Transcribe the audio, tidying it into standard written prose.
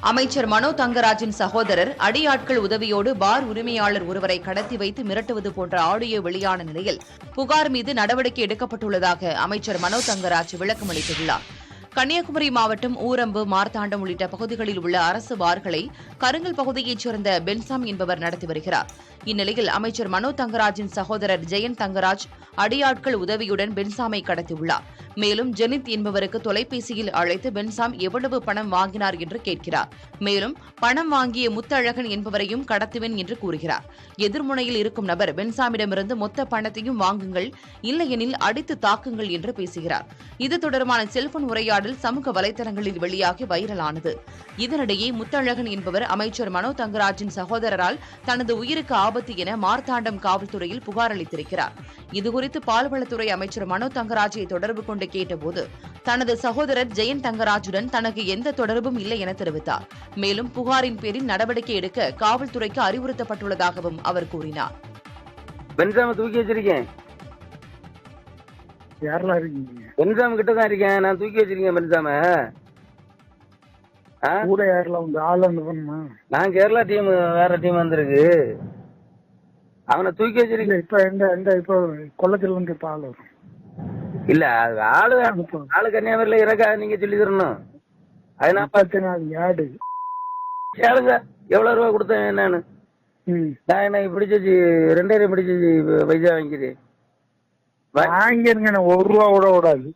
அமைச்சர் மனோ தங்கராஜின் சகோதரர் அடியாட்கள் உதவியோடு பார் உரிமையாளர் ஒருவரை கடத்தி வைத்து மிரட்டுவது போன்ற ஆடியோ வெளியான நிலையில் புகார் மீது நடவடிக்கை எடுக்கப்பட்டுள்ளதாக அமைச்சர் மனோ தங்கராஜ் விளக்கமளித்துள்ளார். கன்னியாகுமரி மாவட்டம் ஊரம்பு, மார்த்தாண்டம் உள்ளிட்ட பகுதிகளில் உள்ள அரசு பார்களை கருங்கல் பகுதியைச் சேர்ந்த பென்சாம் என்பவர் நடத்தி வருகிறார். இந்நிலையில் அமைச்சர் மனோ தங்கராஜின் சகோதரர் ஜெயந்த் தங்கராஜ் அடியாட்கள் உதவியுடன் பென்சாமை கடத்தியுள்ளார். மேலும் ஜெனித் என்பவருக்கு தொலைபேசியில் அழைத்து பென்சாம் எவ்வளவு பணம் வாங்கினார் என்று கேட்கிறார். மேலும் பணம் வாங்கிய முத்தழகன் என்பவரையும் கடத்துவேன் என்று கூறுகிறார். எதிர்முனையில் இருக்கும் நபர் பென்சாமிடமிருந்து மொத்த பணத்தையும் வாங்குங்கள், இல்லையெனில் அடித்து தாக்குங்கள் என்று பேசுகிறார். இது தொடர்பான செல்போன் உரையாடல் சமூக வலைதளங்களில் வெளியாகி வைரலானது. இதனிடையே முத்தழகன் என்பவர் அமைச்சர் மனோ தங்கராஜின் சகோதரரால் தனது உயிருக்கு ஆபத்து என மார்த்தாண்டம் காவல்துறையில் புகார் அளித்திருக்கிறார். இதுகுறித்து பால்வளத்துறை அமைச்சர் மனோ தங்கராஜை தொடர்பு கொண்டு கேட்டபோது தனது சகோதரர் ஜெயந்த் தங்கராஜுடன் தனக்கு எந்த தொடர்பும் இல்லை என தெரிவித்தார். மேலும் புகாரின் பேரில் நடவடிக்கை எடுக்க காவல்துறைக்கு அறிவுறுத்தப்பட்டுள்ளதாகவும் அவர் கூறினார். பென்சாம தூக்கி வச்சிருக்கேன். யாரெல்லாம் இருக்கீங்க? பென்சாம் கிட்ட தான் இருக்கேன். நான் தூக்கி வச்சிருக்கேன் பென்சாம. கூட யாரெல்லாம் உங்க ஆள் அனுப்பணுமா? நான் கேரளா டீம், வேற டீம் வந்திருக்கு. அவனை தூக்கி வச்சிருக்கேன். இப்ப இப்ப கொள்ளத்தில் வந்து இப்ப ஆள் வரும். இல்ல ஆளு கன்னியாகுமரியில இருக்கா, நீங்க சொல்லி தரணும். அதனால யாடு கேளுங்க, எவ்வளவு ரூபா கொடுத்தேன் என்னன்னு. நான் என்ன பிடிச்சி 2000 பிடிச்சி பைசா வாங்கிக்கிறேன். வாங்கிருங்க, 1 ரூபா கூட விடாது.